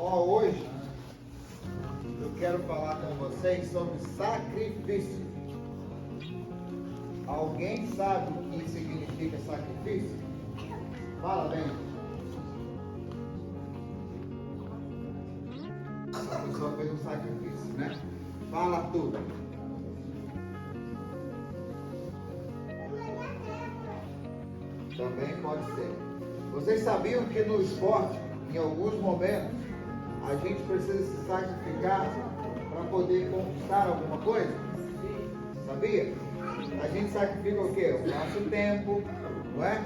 Hoje eu quero falar com vocês sobre sacrifício. Alguém sabe o que significa sacrifício? Fala bem. A pessoa fez um sacrifício, né? Fala tudo. Também pode ser. Vocês sabiam que no esporte, em alguns momentos, a gente precisa se sacrificar para poder conquistar alguma coisa? Sabia? A gente sacrifica o quê? O nosso tempo, não é?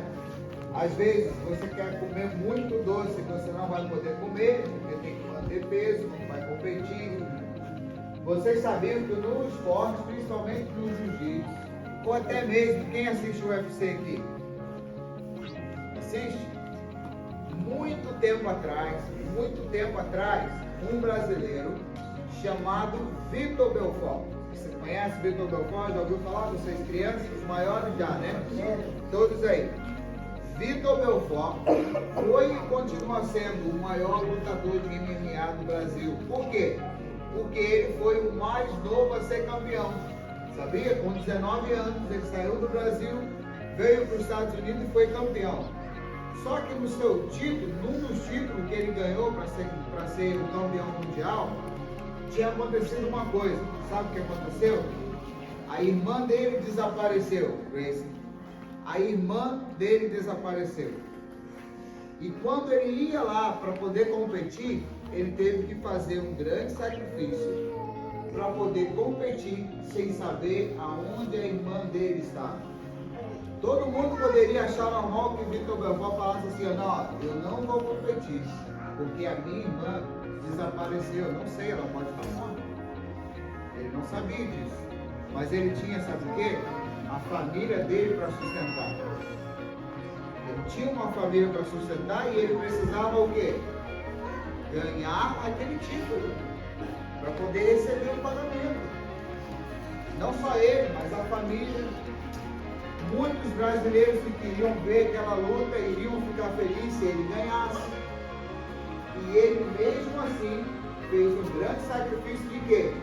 Às vezes você quer comer muito doce, você não vai poder comer, porque tem que manter peso, não vai competir. Vocês sabiam que no esporte, principalmente no jiu-jitsu, ou até mesmo quem assiste o UFC aqui? Assiste? Muito tempo atrás, um brasileiro chamado Vitor Belfort. Você conhece Vitor Belfort? Já ouviu falar? Vocês crianças, os maiores já, né? Todos aí. Vitor Belfort foi e continua sendo o maior lutador de MMA do Brasil. Por quê? Porque ele foi o mais novo a ser campeão. Sabia? Com 19 anos ele saiu do Brasil, veio para os Estados Unidos e foi campeão. Só que no seu título, num dos títulos que ele ganhou para ser o campeão mundial, tinha acontecido uma coisa. Sabe o que aconteceu? A irmã dele desapareceu, Grace. A irmã dele desapareceu. E quando ele ia lá para poder competir, ele teve que fazer um grande sacrifício para poder competir sem saber aonde a irmã dele estava. Todo mundo poderia achar normal que o Vitor Belfort falasse assim: não, eu não vou competir, porque a minha irmã desapareceu. Eu não sei, ela pode estar morta. Ele não sabia disso. Mas ele tinha, sabe o quê? A família dele para sustentar. Ele tinha uma família para sustentar e ele precisava o quê? Ganhar aquele título para poder receber o pagamento. Não só ele, mas a família. Muitos brasileiros que queriam ver aquela luta iriam ficar felizes se ele ganhasse. E ele mesmo assim fez um grande sacrifício de quê?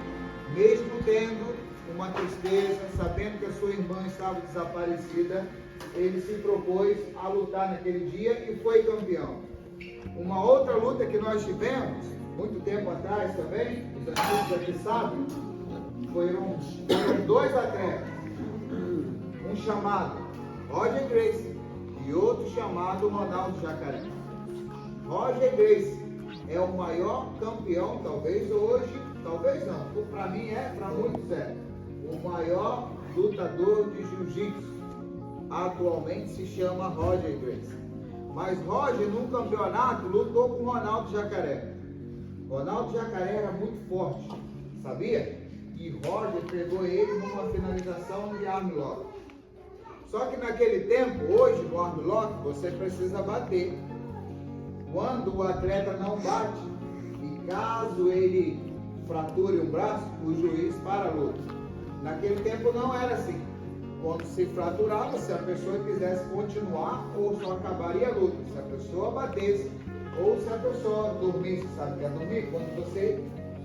Mesmo tendo uma tristeza, sabendo que a sua irmã estava desaparecida, ele se propôs a lutar naquele dia e foi campeão. Uma outra luta que nós tivemos, muito tempo atrás também, os antigos aqui sabem, foram dois atletas. Um chamado Roger Gracie e outro chamado Ronaldo Jacaré. Roger Gracie é o maior campeão, talvez hoje, talvez não, para mim para muitos é, o maior lutador de jiu-jitsu. Atualmente se chama Roger Gracie. Mas Roger, num campeonato, lutou com Ronaldo Jacaré. Ronaldo Jacaré era muito forte, sabia? E Roger pegou ele numa finalização de armlock. Só que naquele tempo, hoje no armlock, você precisa bater. Quando o atleta não bate, e caso ele frature um braço, o juiz para a luta. Naquele tempo não era assim. Quando se fraturava, se a pessoa quisesse continuar, ou só acabaria a luta. Se a pessoa batesse, ou se a pessoa dormisse, sabe o que é dormir? Quando você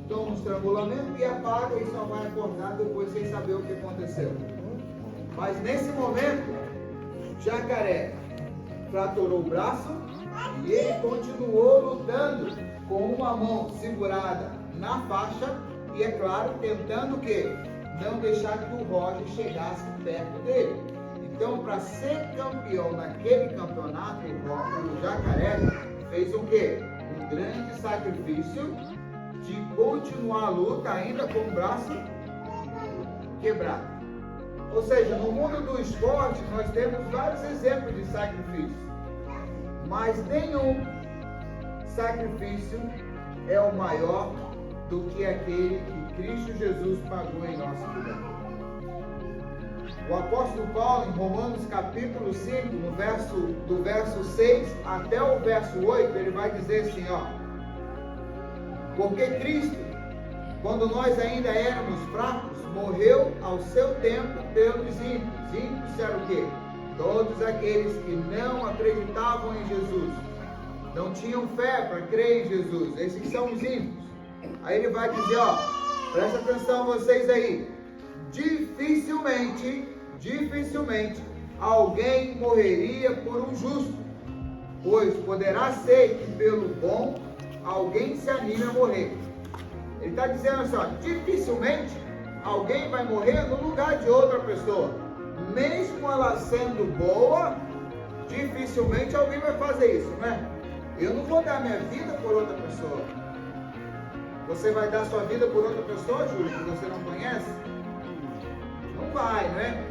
toma um estrangulamento e apaga e só vai acordar depois sem saber o que aconteceu. Mas nesse momento, Jacaré fraturou o braço e ele continuou lutando com uma mão segurada na faixa e, é claro, tentando o quê? Não deixar que o Roger chegasse perto dele. Então, para ser campeão naquele campeonato, o Jacaré fez o quê? Um grande sacrifício de continuar a luta ainda com o braço quebrado. Ou seja, no mundo do esporte nós temos vários exemplos de sacrifício, mas nenhum sacrifício é o maior do que aquele que Cristo Jesus pagou em nosso lugar. O apóstolo Paulo, em Romanos capítulo 5, do verso 6 até o verso 8, ele vai dizer assim, porque Cristo, quando nós ainda éramos fracos, morreu ao seu tempo pelos ímpios. Ímpios eram o quê? Todos aqueles que não acreditavam em Jesus. não tinham fé para crer em Jesus. Esses são os ímpios. Aí ele vai dizer, ó, presta atenção vocês aí. Dificilmente alguém morreria por um justo, pois poderá ser que pelo bom alguém se anime a morrer. Ele está dizendo assim, ó, dificilmente alguém vai morrer no lugar de outra pessoa. Mesmo ela sendo boa, dificilmente alguém vai fazer isso, né? Eu não vou dar minha vida por outra pessoa. Você vai dar sua vida por outra pessoa, Júlio, que você não conhece? Não vai, né?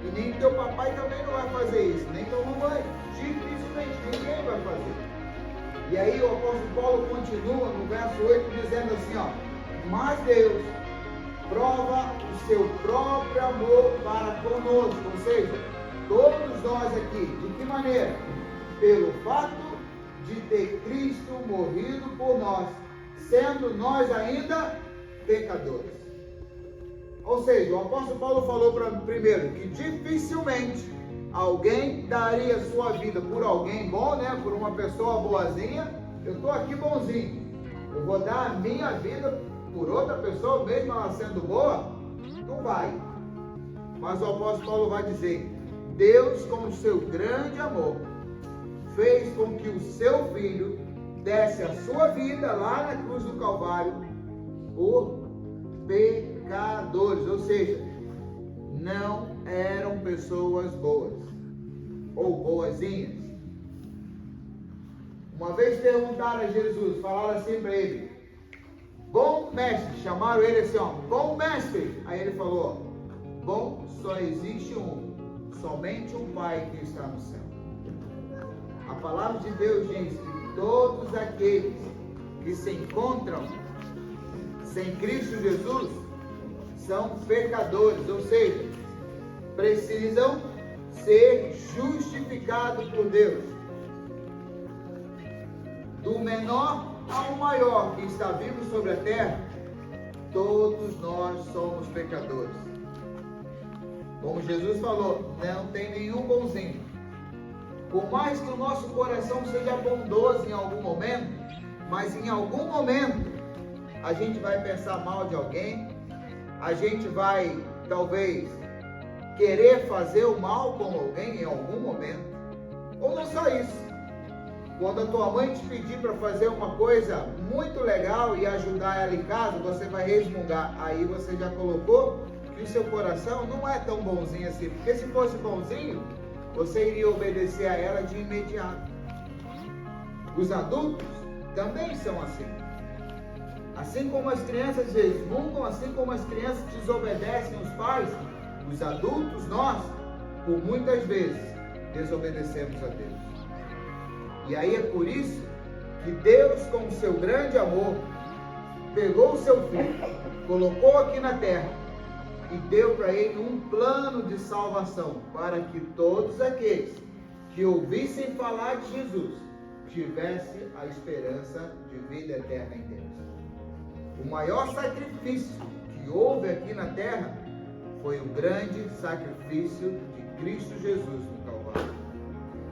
E nem teu papai também não vai fazer isso, nem tua mamãe. Dificilmente ninguém vai fazer. E aí o apóstolo Paulo continua no verso 8 dizendo assim, ó, mas Deus prova o seu próprio amor para conosco, ou seja, todos nós aqui, de que maneira? Pelo fato de ter Cristo morrido por nós, sendo nós ainda pecadores. Ou seja, o apóstolo Paulo falou primeiro que dificilmente alguém daria sua vida por alguém bom, né? Por uma pessoa boazinha. Eu estou aqui bonzinho, eu vou dar a minha vida por outra pessoa, mesmo ela sendo boa? Não vai. Mas o apóstolo Paulo vai dizer, Deus, com o seu grande amor, fez com que o seu filho desse a sua vida lá na cruz do Calvário por pecadores, ou seja, não eram pessoas boas ou boazinhas. Uma vez perguntaram a Jesus, falaram assim para ele, bom mestre, chamaram ele assim, ó, bom mestre. Aí ele falou, ó, bom só existe um, somente um Pai que está no céu. A palavra de Deus diz que todos aqueles que se encontram sem Cristo Jesus são pecadores, ou seja, precisam ser justificados por Deus. Do menor ao maior que está vivo sobre a terra, todos nós somos pecadores. Como Jesus falou, não tem nenhum bonzinho. Por mais que o nosso coração seja bondoso em algum momento, mas em algum momento a gente vai pensar mal de alguém, a gente vai talvez querer fazer o mal com alguém em algum momento, ou não só isso. Quando a tua mãe te pedir para fazer uma coisa muito legal e ajudar ela em casa, você vai resmungar. Aí você já colocou que o seu coração não é tão bonzinho assim. Porque se fosse bonzinho, você iria obedecer a ela de imediato. Os adultos também são assim. Assim como as crianças resmungam, assim como as crianças desobedecem os pais, os adultos, nós, por muitas vezes, desobedecemos a Deus. E aí é por isso que Deus, com o seu grande amor, pegou o seu filho, colocou aqui na terra e deu para ele um plano de salvação, para que todos aqueles que ouvissem falar de Jesus tivessem a esperança de vida eterna em Deus. O maior sacrifício que houve aqui na terra foi o grande sacrifício de Cristo Jesus no Calvário.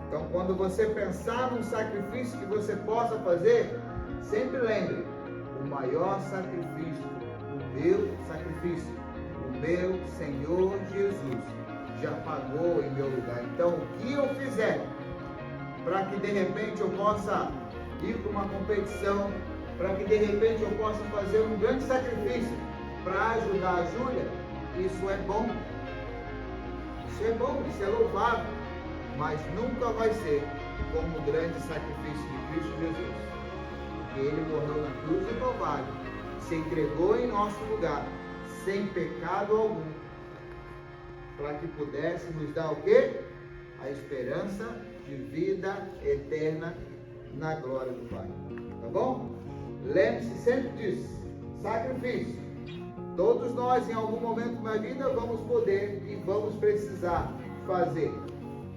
Então, quando você pensar num sacrifício que você possa fazer, sempre lembre, o maior sacrifício, o meu sacrifício, o meu Senhor Jesus já pagou em meu lugar. Então, o que eu fizer para que de repente eu possa ir para uma competição, para que de repente eu possa fazer um grande sacrifício para ajudar a Júlia, isso é bom. Isso é bom, isso é louvável. Mas nunca vai ser como o grande sacrifício de Cristo Jesus. Que Ele morreu na cruz do Calvário, se entregou em nosso lugar, sem pecado algum, para que pudesse nos dar o quê? A esperança de vida eterna na glória do Pai. Tá bom? Lembre-se sempre disso. Sacrifício. Todos nós, em algum momento na vida, vamos poder e vamos precisar fazer.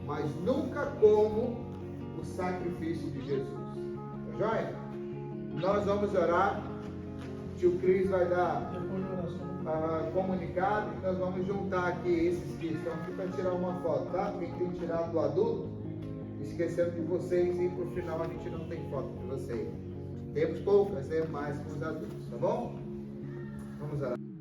Mas nunca como o sacrifício de Jesus. Tá joia? Nós vamos orar. Tio Cris vai dar comunicado e nós vamos juntar aqui esses que estão aqui para tirar uma foto, tá? Quem tem tirado do adulto, esquecendo de vocês e por final a gente não tem foto de vocês. Temos poucas, né? Mais com os adultos, tá bom? Vamos lá.